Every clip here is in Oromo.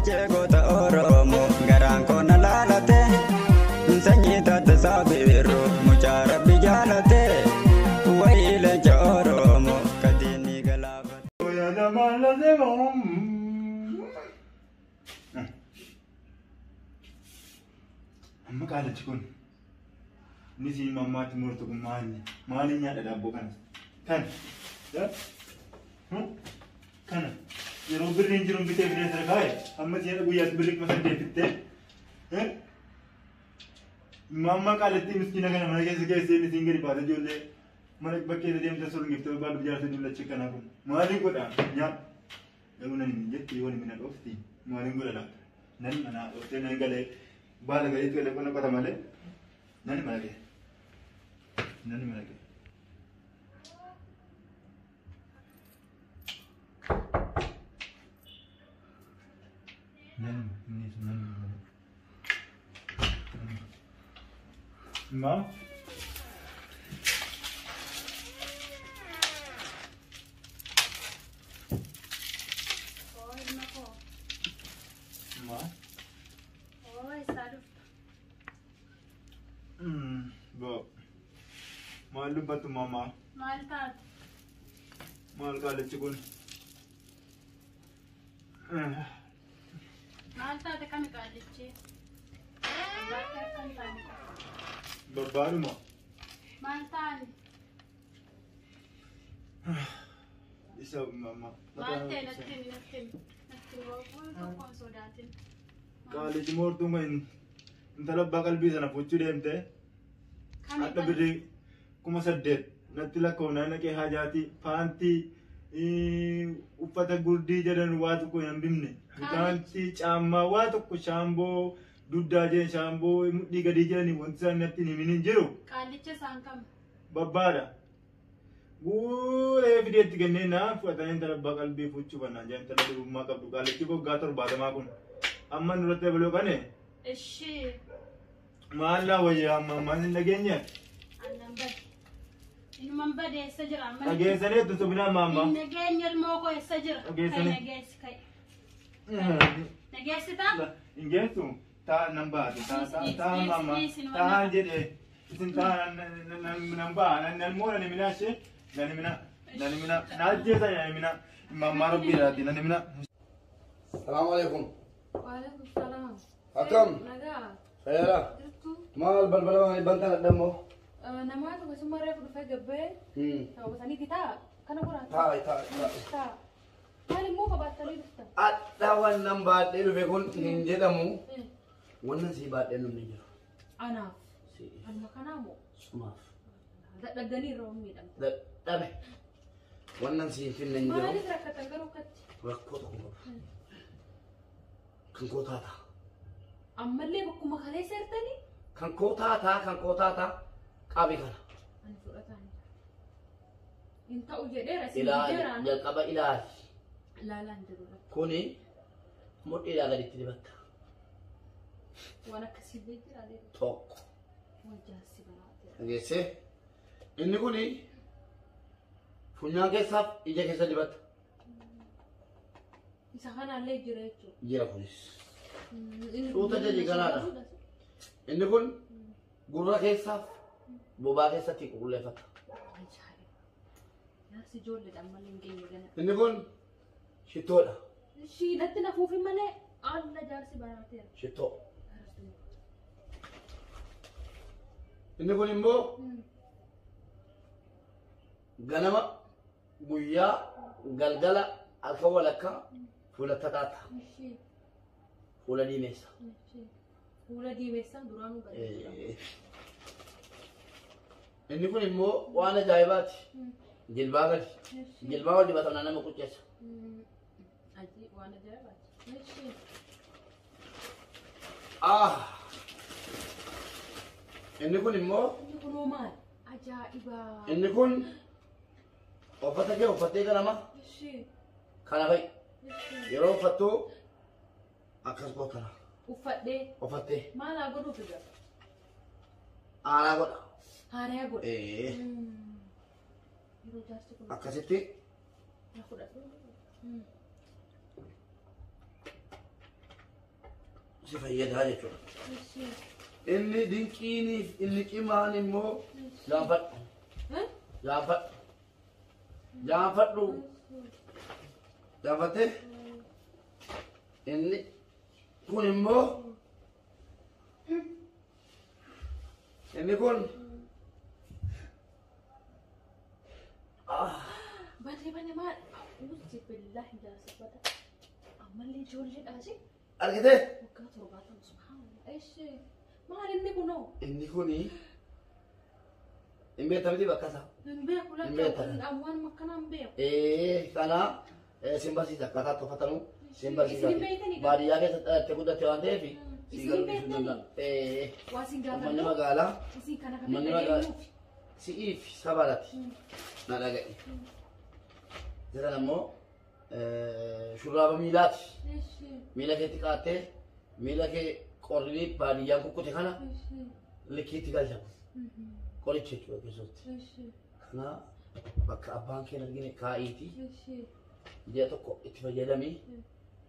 Jegota Oromo Garanko Nalalate Sanyita Tasabiru Muchara Bijalate Waile Oromo Kadini Galava Amma kala cikun nisi mamma timurtu mali nyada dabbo kan ya kana yero birrin jirum bite bide sarkai amma tiya guyas birrik masan de fitte mamma kala ti miskina kana mana kese nisi ngari pada jolle mana bakke de dem tasul ngifte ba du jar sedulla cikana kun mali ko da nya daguna ni jetti woni mina ofti mali ngula da nan mana ofte nan gale bala gale itu lekona kota male nani malage nani malage ma ma Bo. Malu batu mama. Maltat. Mal kala cikun. Maltat kami kalichi. Maltat kan. Babaru mo. Maltan. Isa mama. Malte natin. Wala ko sodatin. Kala jimor tungain. Intala bakal bisa na pucu demte. Atau beri kuma saddet natti lakkona nake hajati fanti uffata gurdi jedhan waa tokko hin bimne kanti caamma waa tokko shaamboo duddaa jeen shaamboo mudhii gadi jedhani wanti isaan natti himin hin jiru qaalicha isaan kam babbaadha guuree fideetti kennee naa fudhatanii intala abbaa qalbii fuchuu bannaan jeen intala dhibummaa qabdu qaalichi goggaa torbaatamaa kun amma nurratti ebaloo kane ishii maallaa wayyaa amma ammaan hin dhageenye Inuman bade sajira amma dhageessanii itti subinaa maamma nageenye ilmoo koo sajira nageessi kai nageessita ingeessu taa nan baate taa maamma taa jedhe isin taa nan baa nan moona ni minaashe nani mina naajjeesa nani mina maamma rabbiiraati nani mina السلام عليكم. وعليكم السلام حكم نجا خيرا مال بلبل ما يبنتنا دمو نمات بس مرة في جبه بس أنا كتا كنا برا تاي مالي مو فبات تلي بس ada wannan ba ɗaya rufe kun ninje da mu wannan sai ba ɗaya ninje أنا أنا كنا مو suma ده دني رومي ده da ɗabe wannan sai fin ninje مالي ترى كتنجرو كت rakko ta kuma kan kota ta أما اللي بكم خليه سرتني kan kota ta qabi kana أنا فرقتني أنت أوجدير أسيب ila جيران da qaba ila لا ندرو kuni mudhi da gadi tibatta وأنا كسيب جيران عليه tok وجاسي بناتي ngese inni kuni funyaan keessaaf ija keessa dibatta إذا كان عليه جريتشو jira kunis suuta jaji garaadha inni kun gurra keessaaf bobaa keessatti qulqulleeffata يا سجول لما لينجين جنا inni kun shittoodha شيء نتنا خوفي ملأ الله جالس بناتي shittoo inni kun immoo ganama guyyaa galgala halkan walakkaa fuulatta taata ماشي fuula diimeessa ماشي ولدي بيسان درانو بدي inni kun immoo waan ajaa'ibaati jilbaa gadi jilbaa wal dibatamna nama qucceessa أجي وأنا جايبات ماشي inni kun immoo يقولوا مال عجائبة inni kun uffata kee uffattee ganama ماشي kana fa'i ماشي yeroo uffattuu akkas gootana وفدي uffattee ما لا أقوله في جاب aaraa godha هاري أقول يرو جالس تقول akkasitti ناخد أقول si fayyadaa jechuudha. Inni dinqiiniif inni cimaan immoo gaafadhu. Gaafadhu. Gaafadhu. Gaafatee inni kun immoo inni kun Bane maal? Uzi billahi daa sabata. Ammallee ijoollee dhaase. argitee? Waggaa 70 subhaanallah. Eeshi maal inni kunoo? Inni kuni hin beektamiti bakka isaa. Hin beeku lakkee waan makkanaa hin beeku. Kana sin barsiisa akkaataa itti uffatamu sin barsiisa. Baadiyyaa keessatti dhalattee guddatte waan ta'eef si gargaaruu danda'a. Waa sin Uummanni magaalaa isin kana uummanni magaalaa si'iif sabaadhaati na dhaga'i. Jiran ammoo shurraaba miilaati. Miila keetti qaattee miila kee qorrii baadiyyaan kukkute kana likkiitti galchamu. Qoricha jechuudha keessatti. Kana bakka abbaan kee argine kaa'iiti. Ji'a tokko itti fayyadamii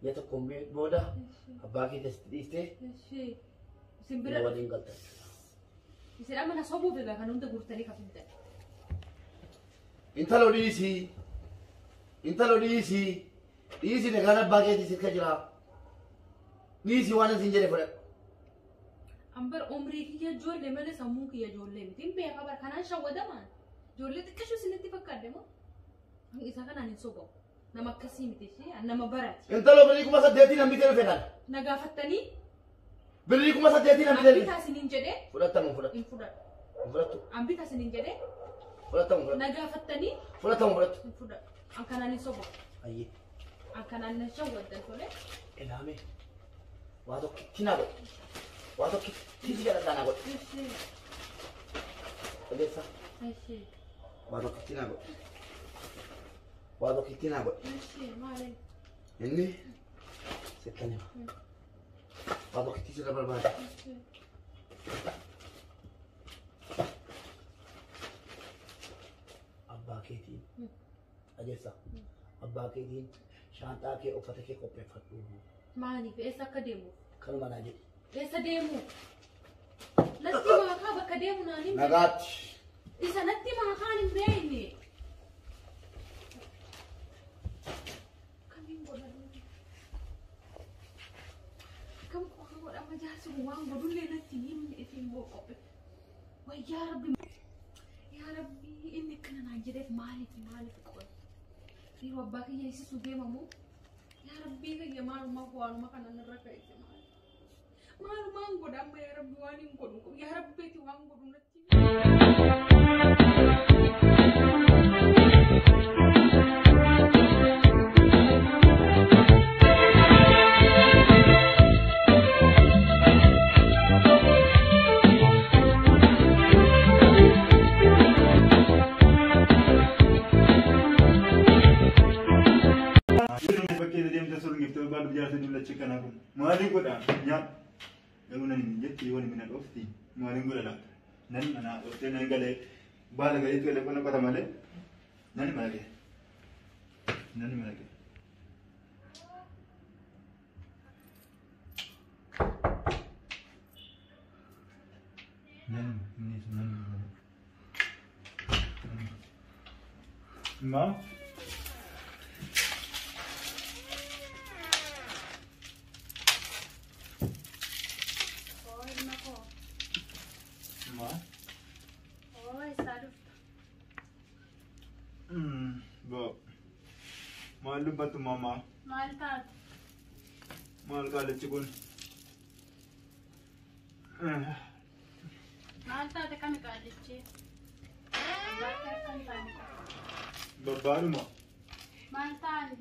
ji'a tokko booda abbaa kee keessatti dhiiftee simbira waliin galta. Isin amma na sobuuf egaa kan hunda guurtanii kafin Intalo dhiisii. Intalo dhiisii. Dhiisii nagaan abbaa keetii sirka jira. Dhiisii waan isin jedhe fudhadhu. Ambar umrii kiyya ijoollee malee sammuu kiyya ijoollee miti. Hin beeka bara kanaan shawwadamaan. Ijoollee xiqqashuu isinitti fakkaadde moo? Isa kanaan hin sobamu. Nama akkasii miti ishee nama baraati. Intalo birrii 8,000 namni ta'e fedhan. Na gaafattanii Birrii 8,000 namni ta'e. ambitaa isiniin jedhee Fudhatamu fudhatu. hin fudhadhu. Fudhatu. Ambitaa isiniin jedhee Fudhatamu fudhatu. na gaafattanii Fudhatamu fudhatu. hin fudhadhu. An kanaan hin sobamu. Ayyee. An kanaan na shawwaddan tolee. Ilaame. Waa tokkitti na godhe. Waa tokkitti jedhadhaa na godhe. Odeessa. Waa tokkitti na godhe. Waa tokkitti na godhe. Maali? Inni sittan hima. Waa tokkitti sirra barbaada. Abbaa keetiin. Adeessa. Abbaa keetiin shaanxaa kee uffata kee qopheeffadhu. Maaliif eessa akka deemuuf? Kanuma naa jedhe. Eessa deemu? Natti maakaa bakka deemu naan hin Nagaatti. isa natti maakaan hin beekne. Kamiin godhadhu? Kam qofa godhama jaarsi waan godhullee natti himne isin boo qophe. Wayyaa Rabbi. Yaa Rabbi inni akkana naan jedheef maaliif qofa? Yeroo abbaa kiyya isisu deemamu. Yaa Rabbi kiyya maalummaa waanuma kanaan irra ka'e maali? Maalumaan godha amma yaa Rabbi waan hin godhu yaa Rabbiiti waan godhu natti. Bakkee deemtee sun giftee barbaadu jaarsa dullacha kanaa kun maaliin godha nyaata garuu nan hin jetti yoo mina dhofti maaliin godha laata nan mana dhoftee nan galee baala galeetti galee qonna qota malee nan malage nan malage. Mom? Ma? Bo. Maal dubbatu mama? Maal taate? Maal kaalichi kun? Maal taate kami qaalichi? Babbaadhuma. Maal taane?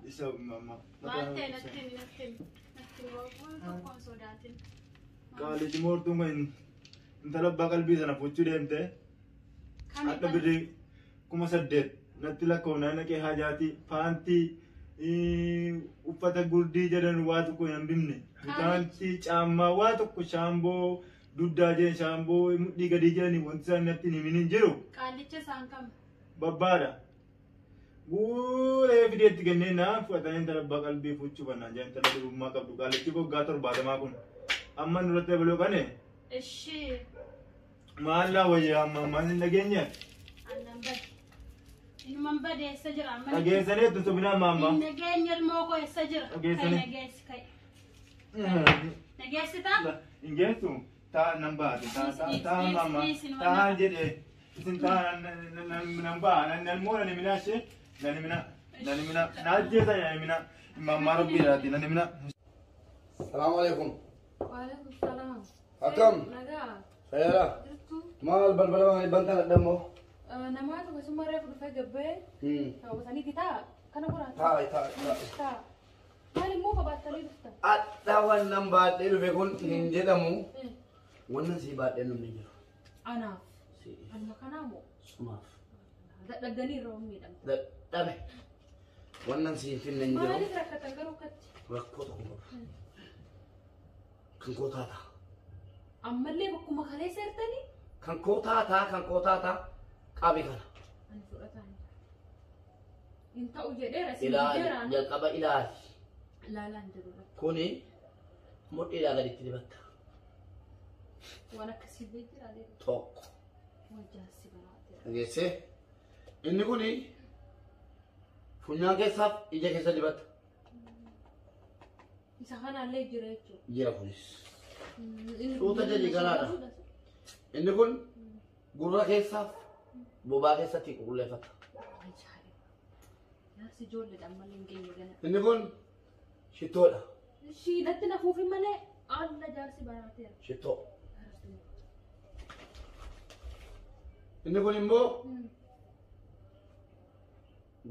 Isa mama. Maal ta'e natti waan tokkoon sodaatin. Kaalichi moortuu kun intala abbaa qalbii sana fuchuu deemte adda birrii 8,000 natti lakkoofnaa naqee haajaati faantii uffata gurdii jedhan waa tokko hin bimne bitaantii caammaa waa tokko shaamboo duddaa jeen shaamboo mudhii gadii jedhani wanti isaan natti hin himin hin jiru. Qaalicha isaan kam? Babbaadha. Guuree fideetti kennee naaf fudhatanii intala abbaa qalbii fuuchuu banaa jaa intala dhibummaa qabdu qaalichi goggaa torbaatamaa kun amma nurratti dabaluu kane Ishee maallaa wayyaa amma ammaan hin dhageenye annan bade. Ilmaan bade eessa jira amma? dhageessanii itti sobinaa maamma Hin dhageenye ilmoo koo eessa jira? Dhageessanii. Kai dhageessi kai. Dhageessitaa? hin geessu taa nan baate taa maamma taa jedhe isin taa nan baa nan moo nan minaashee nan mina naajjeesa nan mina mammaa rabbiidhaati nan mina Assalamu alaikum. Waalaikum salaam. Akkam? Nagaa. Fayyaadha? Jirtu? Maal balbala maal bantaan addamoo? Namaatu keessummaa reefu dhufee gabbee hawwatanii gitaa kana qoraata. Taa'e. Maal immoo qabaattanii dhuftan? Adda wannan baadhee dhufe kun hin jedhamu. Wannan si baadhee namni jiru. Anaaf. Anuma kanaa moo? Sumaaf. Dadhabdanii irra miidhamte. Dadhabe. Wannan si hin finne hin jiru. Maaliif rakkatan garuu katti? Rakkoo tokko qaba. Kan koo taataa. Ammallee bakkuma kalee seertanii? Kan koo taataa qabi kana. Ani fudhataan. Hin ta'u jedheera si Ilaali jedheeraan. jalqaba ilaali. Ilaalaan jedhudha. Kuni mudhiidhaa gaditti dibatta. Waan akkasii beekiraalee Tokko. wajjaassi baraatee. Dhageessee inni kuni funyaan keessaaf ija keessa dibatta. Isa kanaallee jira jechuudha. Jira kunis. Suuta jedhi galaadha. Inni kun gurra keessaaf bobaa keessatti qulqulleeffata. Jaarsi ijoolleedhaan malee hin geenye gana. Inni kun shittoodha. Shiidhatti nafuufi malee alla jaarsi baraateera. Shittoo. Inni kun immoo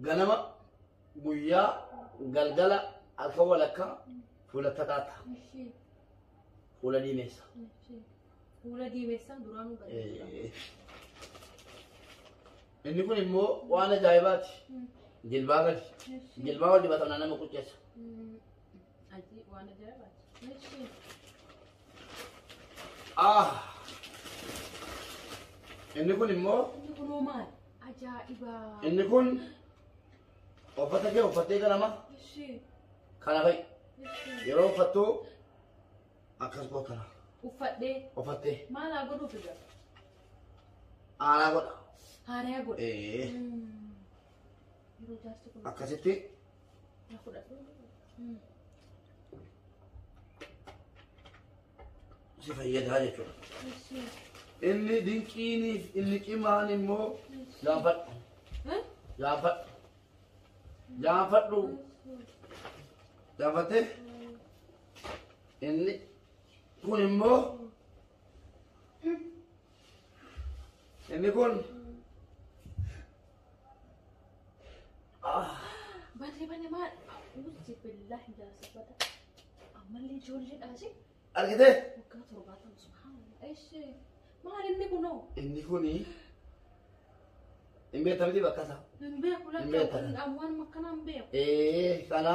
ganama guyyaa galgala halkan walakkaa fuula tataata. Fuula diimeessa. Fuula diimeessaa duraanuu bareeda. Inni kun immoo waan ajaa'ibaati. Jilbaa gadi. Jilbaa wal dibatamnaa nama qucceessa. Ajii waan ajaa'ibaati. Inni kun immoo Inni kunoo maal? Ajaa'ibaa. inni kun uffata kee uffattee ganama kana fa'i. Yeroo uffattu akkas gootana. Uffadhee Uffattee maal haa godhuuf egaa? aaraa godha. Haaraya godhe. Yeroo jaarsi kun Akkasitti na fudhatu. si fayyadaa jechuudha. Inni dinqiiniif inni cimaan immoo gaanfadhu. Gaanfadhu. Gaanfadhu. Gaanfattee inni kun immoo inni kun Bane maal? Uzi billahi jaarsiffata. Ammallee ijoolleedhaasi. argitee Waggaa 70 subhaanallah. Eeshi maal inni kunoo? inni kuni hin beektamiti bakka isaa. Hin beeku Hin beektan. lakka waan makkanaa hin beeku. Kana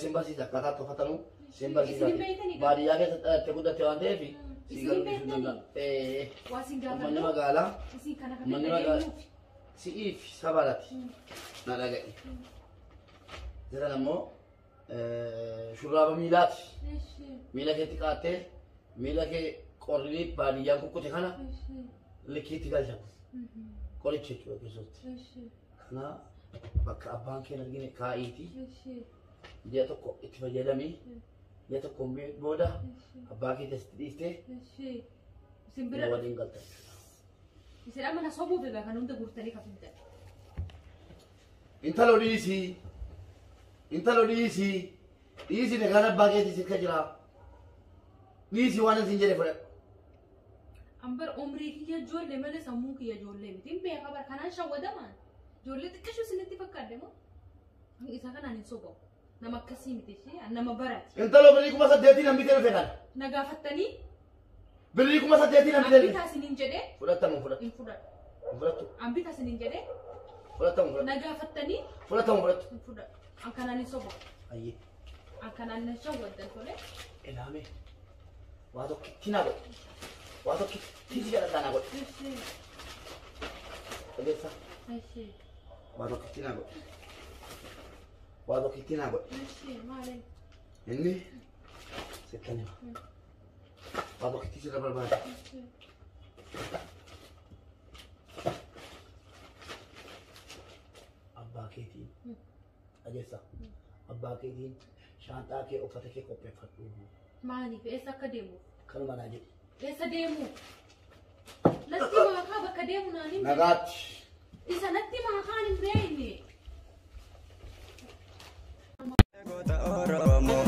sin barsiisa akkaataa itti uffatamu sin barsiisa. Isin beektanii? Baadiyyaa keessa dhalattee guddatte waan ta'eef si Isin garuu beektanii? hin danda'a. Waa sin Uummanni gaafadhu. magaalaa Isin kana kan uummanni magaalaa si'iif sabalati na dhaga'i. Jiran ammoo shurraaba miilaati. Eeshi. Miila keetti qaattee miila kee qorrii baadiyyaan kukkute kana Eeshi. likkiitti galchamu. Qoricha jechuudha keessatti. Eeshi. Kana bakka abbaan kee argine kaa'iiti. Eeshi. Ji'a tokko itti fayyadamii ji'a tokko booda abbaa kee testi dhiistee Eeshi. Isin na bira waliin galta jechuudha. isin amma na sobuuf egaa kan hunda guurtanii kafin Intalo dhiisii. Intalo dhiisii. Dhiisii nagaan abbaa keetii sirka jira. Dhiisii waan isin jedhe fudhadhu. Ambar umrii kiyya ijoollee malee sammuu kiyya ijoollee miti. Hin beeka bara kanaan shawwadamaan. Ijoollee xiqqashuu isinitti fakkaadde moo? Isa kanaan hin sobamu. Nama akkasii miti ishee nama baraati. Intalo birrii 8,000 hambitee dhufe kana. Na gaafattanii Birrii 8,000 hambitee dhufe. ambitaa isiniin jedhee Fudhatamu fudhatu. hin fudhadhu. Hin fudhatu. Ambitaa isiniin jedhee Fudhatamu fudhatu. na gaafattanii Fudhatamu fudhatu. hin fudhadhu. An kanaan hin sobamu. Ayyee. An kanaan na shawwaddan tole. Ilaame. Waa tokkitti na godhe. Waa tokkitti si jedhataa na godhe. Ishee. Dhageessa. Ishee. Waanoo kittinaa godhe. Waanoo kittinaa godhe. Maali? Inni sittani waanoo kittii sirra barbaada. Abbaa keetiin dhageessa. Abbaa keetiin shaanxaa kee uffata kee qopheeffadhu. Maaliif eessa akka deemu? Kanuma naa jedhi. Eessa deemu? Latti maakaa bakka deemu naani. Nagaatti. Isa latti maakaan hin beekne. Goota Oromoo